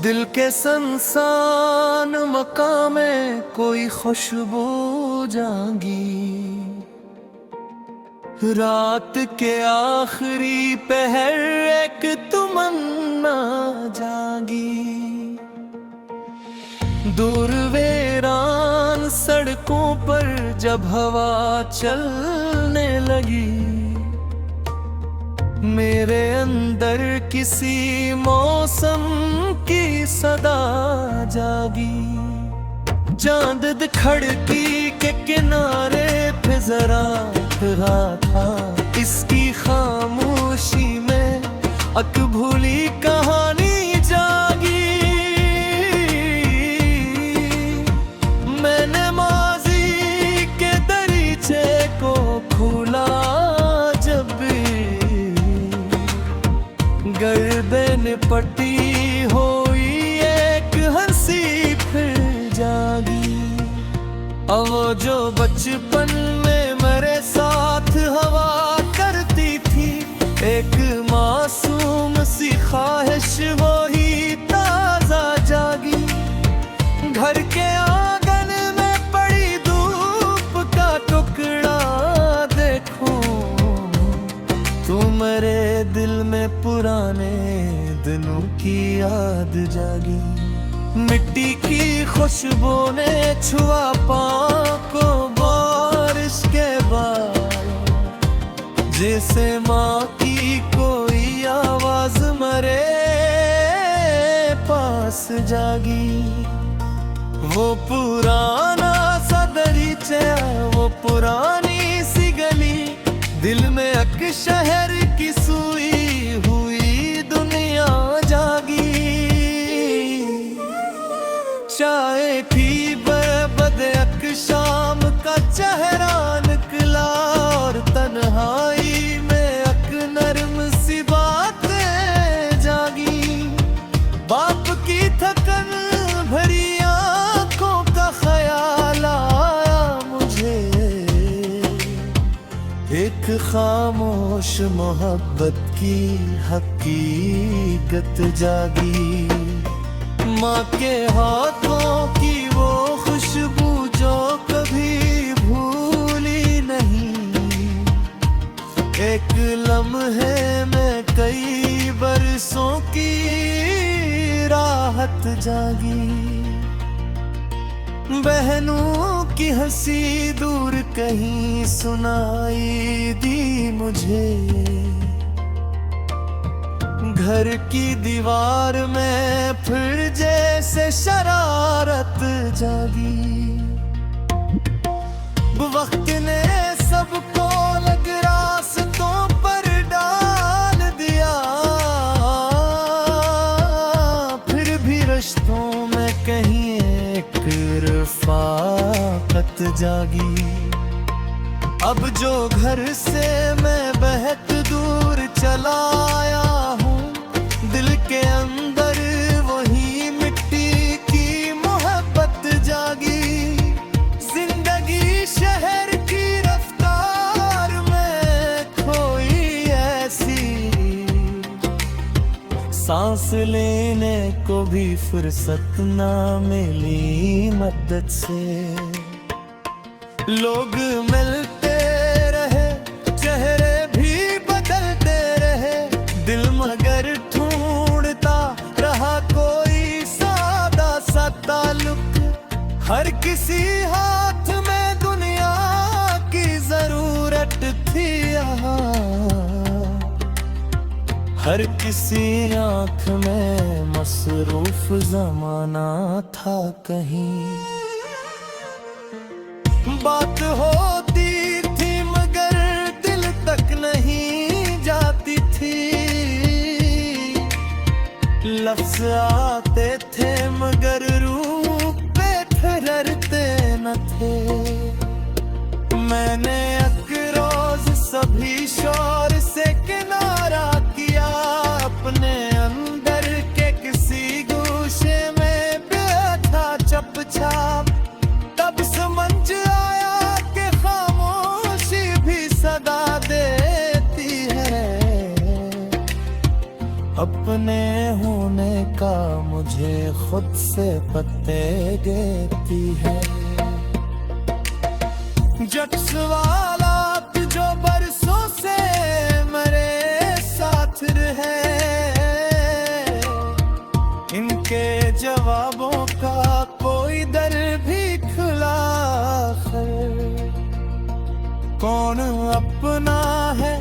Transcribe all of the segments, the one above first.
दिल के संसान मकाम में कोई खुशबू जागी, रात के आखिरी पहर एक तमन्ना जागी। दूर वीरान सड़कों पर जब हवा चलने लगी, मेरे अंदर किसी मौसम की सदा जागी। चांद खिड़की के किनारे पे जरा रहा था, इसकी खामोशी में अकभूली कहानी जागी। मैंने माजी के दरीचे को खोला जब गर्दन पटी हुई एक हंसी फिर जागी। वो जो बचपन में मेरे साथ हवा करती थी, एक मासूम सी ख्वाहिश वो ही ताजा जागी। घर के आंगन में पड़ी धूप का टुकड़ा देखो, तू मेरे दिल में पुराने दिनों की याद जागी। मिट्टी की खुशबू ने छुआ पाँव को बारिश के बाद, जैसे माँ की कोई आवाज मेरे पास जागी। वो पुराना सा दरीचा, वो पुरानी सी गली, दिल में एक शहर की सुई हुई दुनिया जागी। चाय पी बद एक शाम का चेहरा निकला, और तन्हाई में एक नरम सी बात जागी। बाप की थकन भरी आंखों का ख्याल आया मुझे, एक खामोश मोहब्बत की हकीकत जागी। माँ के हाथों की वो खुशबू जो कभी भूली नहीं, एक लम्हे में कई बरसों की राहत जागी। बहनों की हंसी दूर कहीं सुनाई दी मुझे, घर की दीवार में फिर जैसे शरारत जागी। वक्त ने सबको लग रास्तों पर डाल दिया, फिर भी रिश्तों में कहीं एक रफ़ाक़त जागी। अब जो घर से मैं बहुत दूर चला आया हूँ, दिल के अंदर वही मिट्टी की मोहब्बत जागी। जिंदगी शहर की रफ्तार में खोई ऐसी, सांस लेने को भी फुर्सत ना मिली मदद से। लोग मिलते रहे, चेहरे भी बदलते रहे, दिल मगर ढूंढता रहा कोई सादा सा ताल्लुक। हर किसी हाथ में दुनिया की जरूरत थी यहाँ, हर किसी आंख में मसरूफ जमाना था कहीं। बात होती थी मगर दिल तक नहीं जाती थी, लफ्ज आते थे मगर रूह पे ठहरते न थे। मैंने एक रोज सभी शोर से किनारा किया, अपने अंदर के किसी गोशे में बैठा चुपचाप। तब समझ आया कि खामोशी भी सदा देती है, अपने होने का मुझे खुद से पत्ते देती है। जट्स वाला जो बरसों से मेरे साथ रहे, इनके जवाबों का कोई दर भी खुला है। कौन अपना है,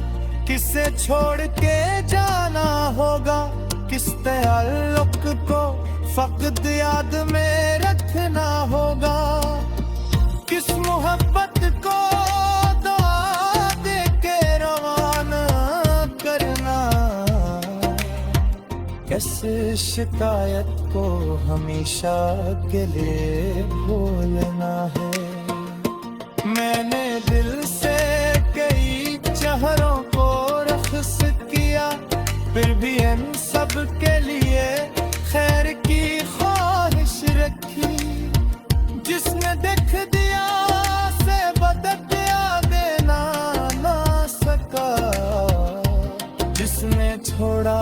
किसे छोड़ के जाना होगा, किस ताल्लुक को फकत याद में रखना होगा, किस मोहब्बत को दुआ दे के रवाना करना, किस शिकायत को हमेशा के लिए भूलना है। मैंने दिल से कई चेहरों को रख्स किया, फिर भी इन सब के लिए खैर की ख्वाहिश रखी। जिसने देख दिया से बदला देना ना सका, जिसने छोड़ा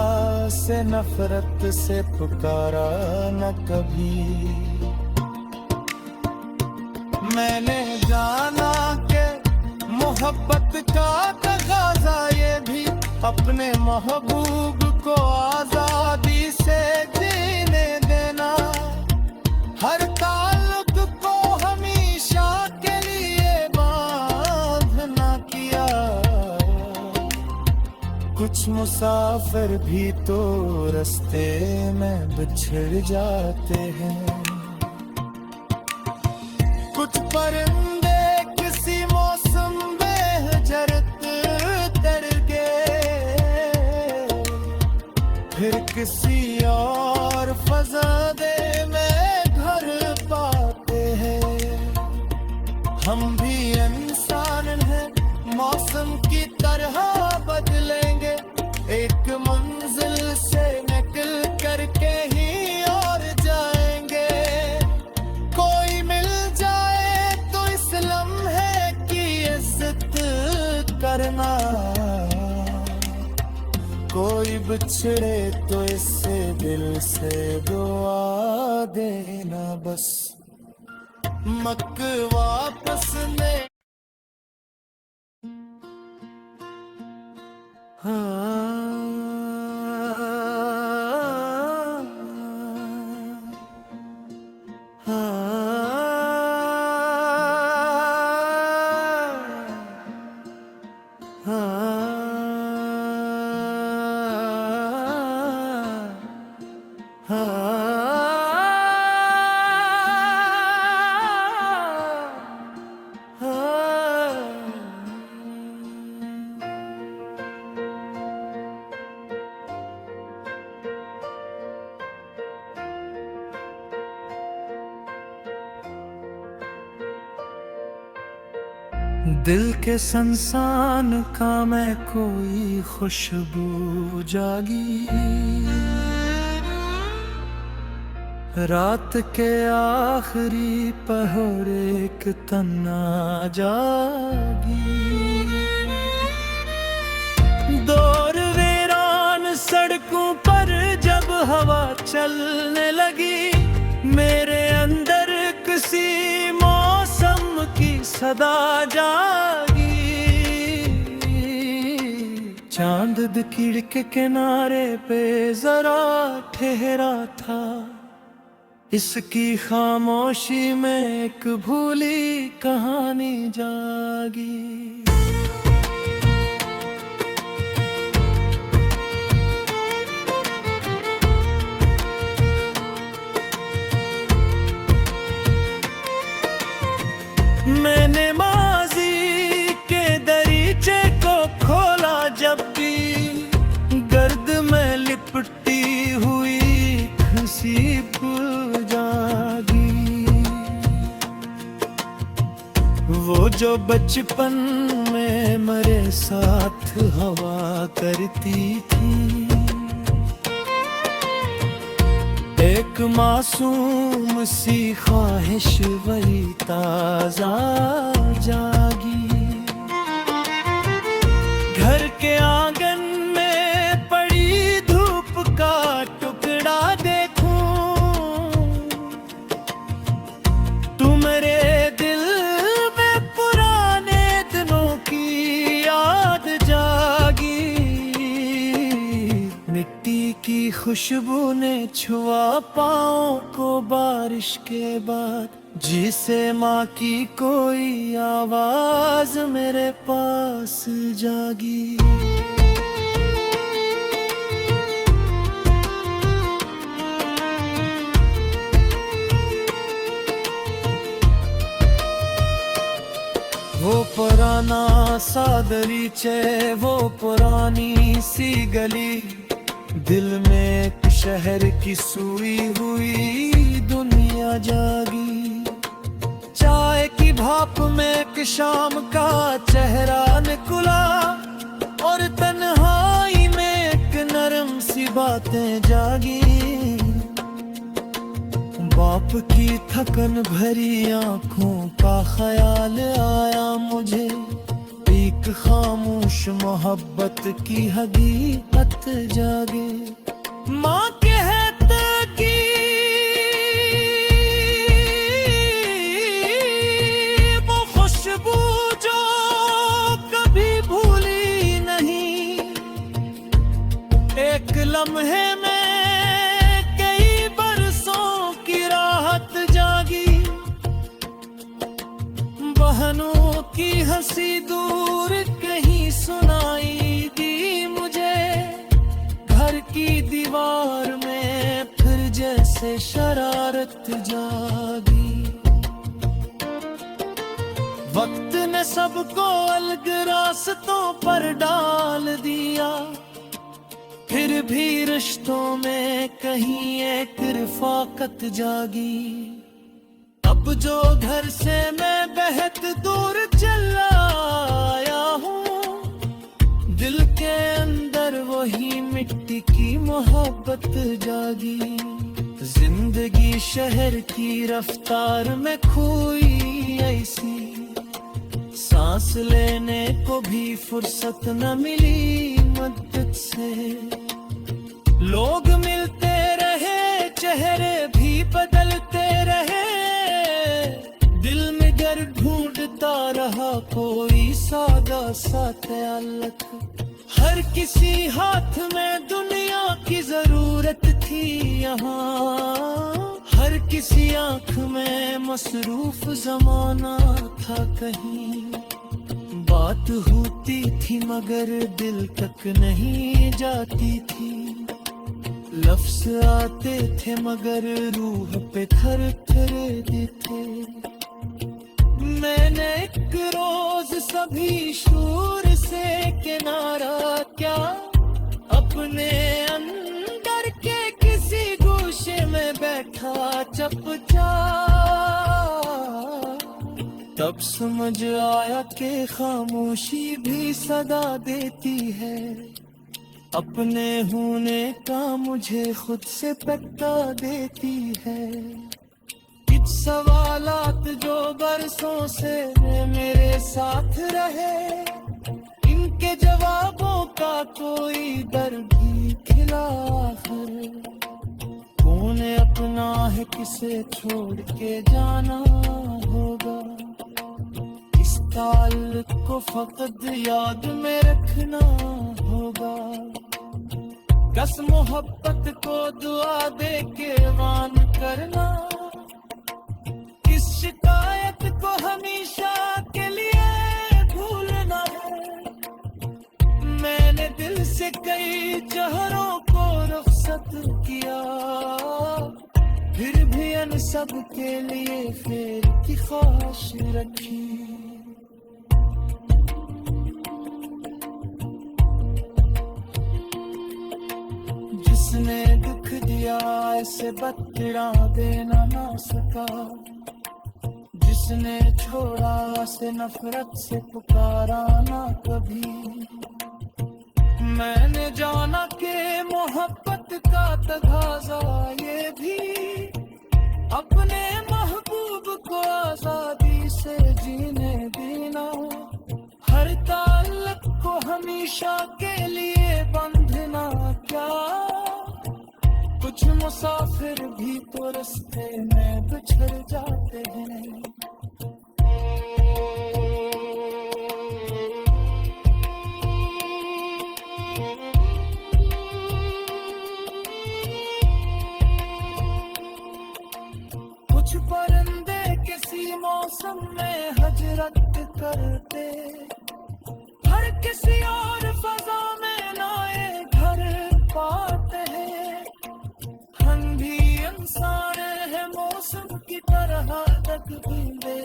से नफरत से पुकारा न कभी। मैंने जाना कि मोहब्बत का तकाज़ा ये भी अपने महबूब को आजादी से जीने देना, हर ताल्लुक को हमेशा के लिए बांधना किया। कुछ मुसाफिर भी तो रास्ते में बिछड़ जाते हैं, कुछ परिंदे किसी मौसम बेहजरत तर गए, फिर किसी और फज़ादे में घर पाते हैं। हम भी इंसान हैं, मौसम की तरह बदलेंगे, एक मंजिल से निकल कर के ही और जाएंगे। कोई मिल जाए तो इस लम्हे की इज्जत करना, कोई बिछड़े तो इससे दिल से दुआ देना बस। मक वापस ने दिल के संसान का मैं कोई खुशबू जागी, रात के आखिरी पहर एक तन्ना जागी। दौर वीरान सड़कों पर जब हवा चलने लगी, मेरे अंदर किसी मौसम की सदा जागी। चांद दिखिड़ के किनारे पे जरा ठहरा था, इसकी खामोशी में एक भूली कहानी जागी। मैंने माजी के दरीचे को खोला जब भी, गर्द में लिपटी हुई खुशी भूल जागी। वो जो बचपन में मेरे साथ हवा करती थी, एक मासूम सी ख्वाहिश वही ताजा जागी। घर के आंगन में पड़ी धूप का टुकड़ा देख खुशबू ने छुआ पाँव को बारिश के बाद, जिसे माँ की कोई आवाज मेरे पास जागी। वो पुराना सा दरीचे, वो पुरानी सी गली, दिल में एक शहर की सोई हुई दुनिया जागी। चाय की भाप में एक शाम का चेहरा निकला, और तन्हाई में एक नरम सी बातें जागी। बाप की थकन भरी आंखों का ख्याल आया मुझे, एक खामोश मोहब्बत की हकीकत जागे। माँ कहती कि वो खुशबू जो कभी भूली नहीं, एक लम्हे में कई बरसों की राहत जागी। बहनों की हंसी दूर कहीं सुनाई दी मुझे, घर की दीवार में फिर जैसे शरारत जागी। वक्त ने सबको अलग रास्तों पर डाल दिया, फिर भी रिश्तों में कहीं एक रफ़ाकत जागी। अब जो घर से मैं बेहद दूर चला आया हूँ, दिल के अंदर वही मिट्टी की मोहब्बत जागी। जिंदगी शहर की रफ्तार में खोई ऐसी, सांस लेने को भी फुर्सत न मिली मदद से। लोग मिलते रहे, चेहरे भी बदलते रहे, दिल में घर ढूंढता रहा कोई सादा सा तअल्लुक़। हर किसी हाथ में दुनिया की जरूरत थी यहाँ, हर किसी आंख में मसरूफ जमाना था कहीं। बात होती थी मगर दिल तक नहीं जाती थी, लफ्ज़ आते थे मगर रूह पे थरथरे थे। मैंने एक रोज सभी शूर से किनारा क्या, अपने अंदर के किसी गोशे में बैठा चुपचाप। तब समझ आया कि खामोशी भी सदा देती है, अपने होने का मुझे खुद से पता देती है। कुछ सवालात जो बरसों से मेरे साथ रहे, इनके जवाबों का कोई दर भी खिला आखिर। कौन अपना है किसे छोड़ के जाना होगा, इस ताल्लुक़ को फकत याद में रखना होगा। कस मोहब्बत को दुआ दे के वान करना, इस शिकायत को हमेशा के लिए भूलना है। मैंने दिल से कई जहरों को रुखसत किया, फिर भी अन सब के लिए फेर की ख्वाहिश रखी। जिसने दुख दिया ऐसे बदला देना ना सका, जिसने छोड़ा से नफरत से पुकारा ना कभी। मैंने जाना कि मोहब्बत का तगाजा ये भी, अपने महबूब को आजादी से जीने देना। हर ताल्लुक़ को हमेशा के लिए बंधना क्या, कुछ मुसाफिर भी तो रास्ते में बिछड़ जाते हैं। रघुवीरे।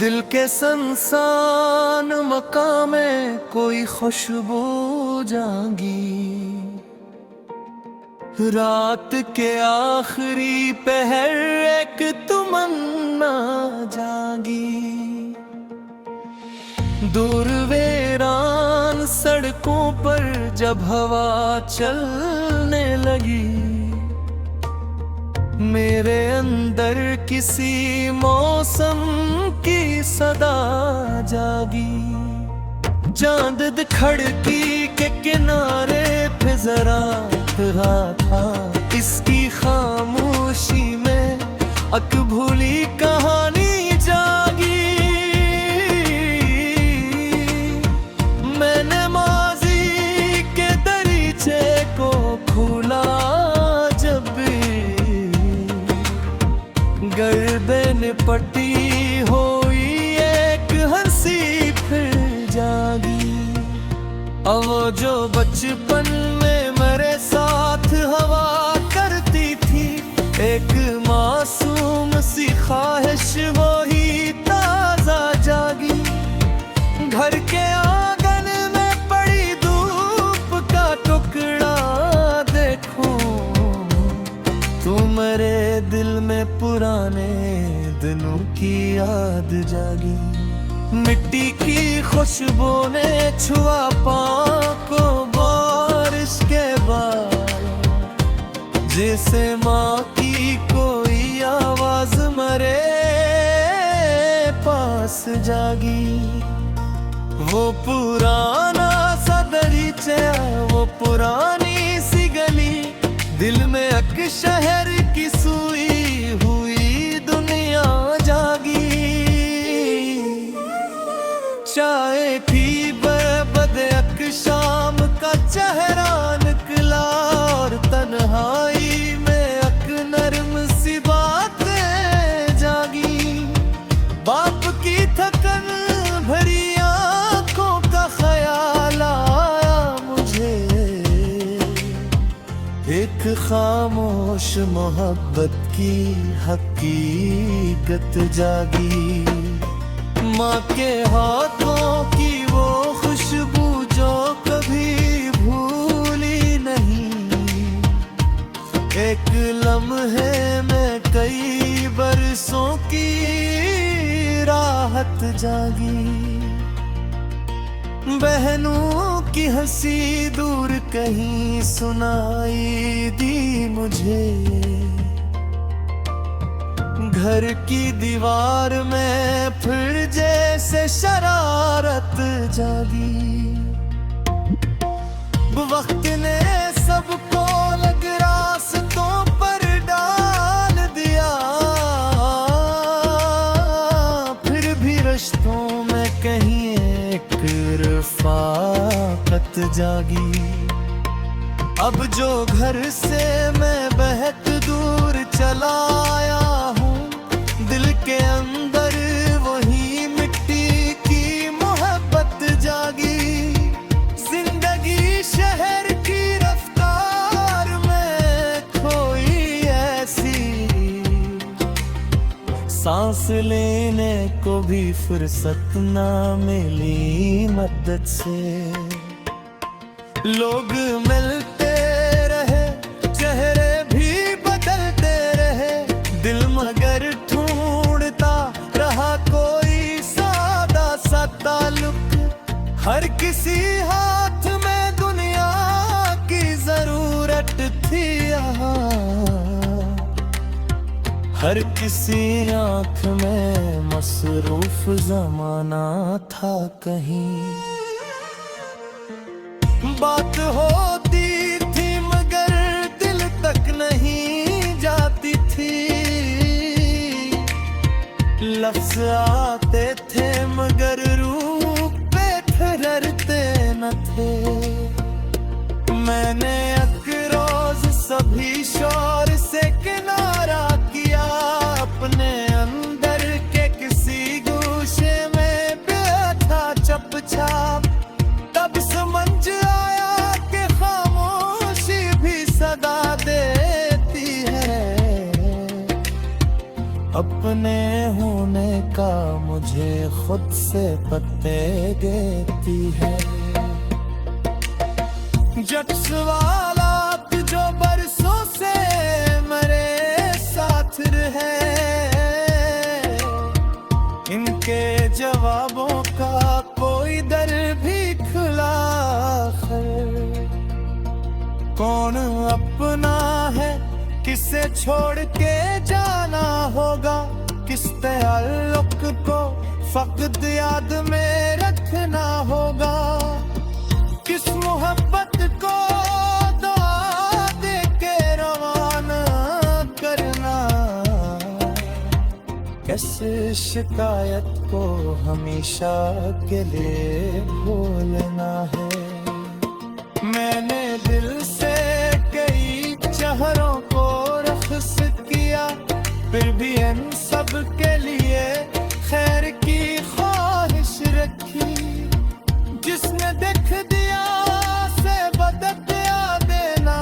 दिल के संसान मकाम में कोई खुशबू जागी, रात के आखिरी पहर एक तमन्ना जागी। दूर वीरान सड़कों पर जब हवा चलने लगी, मेरे अंदर किसी मौसम की सदा जागी। चांद खिड़की के किनारे पे जरा रहा था, इसकी खामोशी में अकभूली कहानी जागी। मैंने माजी के दरीचे को खोला, जब गर्दे ने पट्टी हुई एक हंसी फिर जागी। अब वो जो बचपन में मेरे साथ हवा करती थी, एक मासूम सी ख्वाहिश वो ही ताजा जागी। घर के आंगन में पड़ी धूप का टुकड़ा देखूं, तू मेरे दिल में पुराने दिनों की याद जागी। मिट्टी की खुशबू ने छुआ पाँव को, बारिश के बाद जैसे माँ की कोई आवाज मेरे पास जागी। वो पुराना सा दरीचा, वो पुरानी सी गली, दिल में एक शहर की सुई हुई दुनिया जागी। चाय की बर्बद एक शाम का चेहरा निकला, और तन्हाई में एक नरम सी बातें जागी। बाप की थकन भरी आंखों का ख्याल आया मुझे, एक खामोश मोहब्बत की हकीकत जागी। माँ के हाथों की वो खुशबू जो कभी भूली नहीं, एक लम्हे में कई बरसों की राहत जागी। बहनों की हंसी दूर कहीं सुनाई दी मुझे, घर की दीवार में फिर जैसे शरारत जागी। वक्त ने सबको लग रास्तों पर डाल दिया, फिर भी रिश्तों में कहीं एक रफ़ाक़त जागी। अब जो घर से मैं बहुत दूर चला आया हूँ, दिल के अंदर वही मिट्टी की मोहब्बत जागी। जिंदगी शहर की रफ्तार में खोई ऐसी, सांस लेने को भी फुर्सत ना मिली मदद से। लोग मिलते रहे, चेहरे भी बदलते रहे, दिल मगर ढूंढता रहा कोई सादा सा ताल्लुक। हर किसी हाथ में दुनिया की जरूरत थी यहाँ, हर किसी आँख में मसरूफ जमाना था कहीं। बात होती थी मगर दिल तक नहीं जाती थी, लफ्ज आते थे मगर रूह पे है। मैंने अकरोज सभी शोर से किनारा किया, अपने अंदर के किसी गूशे में बैठा चुपचाप। तब समझ आया कि खामोशी भी सदा देती है, अपने होने का मुझे खुद से पते देती है। जज्बात जो बरसों से मेरे साथ रहे, इनके जवाबों का कोई दर भी खुला है। कौन अपना है, किसे छोड़ के जाना होगा, किस ताल्लुक को फकत याद में रखना होगा, किस मोहब्बत को दुआ दे के रवाना करना, कैसे शिकायत को हमेशा के लिए भूलना है। मैंने दिल से कई चेहरों को रख्स किया, फिर भी इन सब के लिए खैर की ख्वाहिश रखी। जिसने देख दिया से बदला देना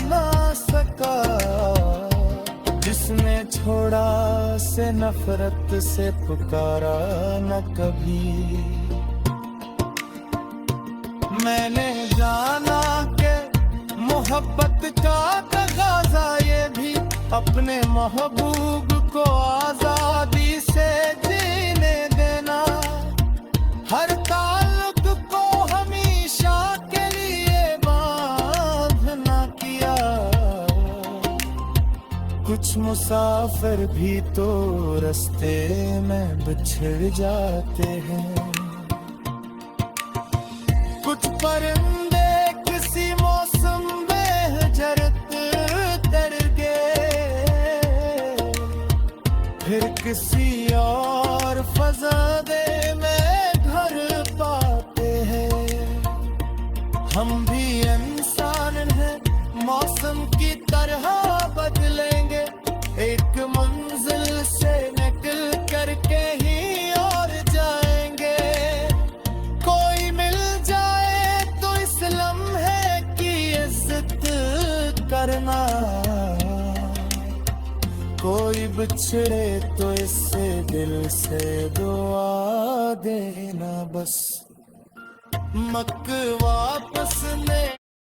ना सका, जिसने छोड़ा से नफरत से पुकारा न कभी। मैंने जाना कि मोहब्बत का तगाजा ये भी, अपने महबूब को आजादी से जीने देना। हर ताल्लुक को हमेशा के लिए बांधना किया, कुछ मुसाफिर भी तो रास्ते में बिछड़ जाते हैं। कुछ परिंदे किसी मौसम में हजरत तर गए, फिर किसी और फजादे में घर पाते हैं। हम भी इंसान हैं, मौसम की तरह बदलेंगे, एक मंजिल से निकल कर के ही और जाएंगे। कोई मिल जाए तो इस लम्हे की इज्जत करना, कोई बिछड़े तो इससे दिल से दुआ देना बस। मक वापस ने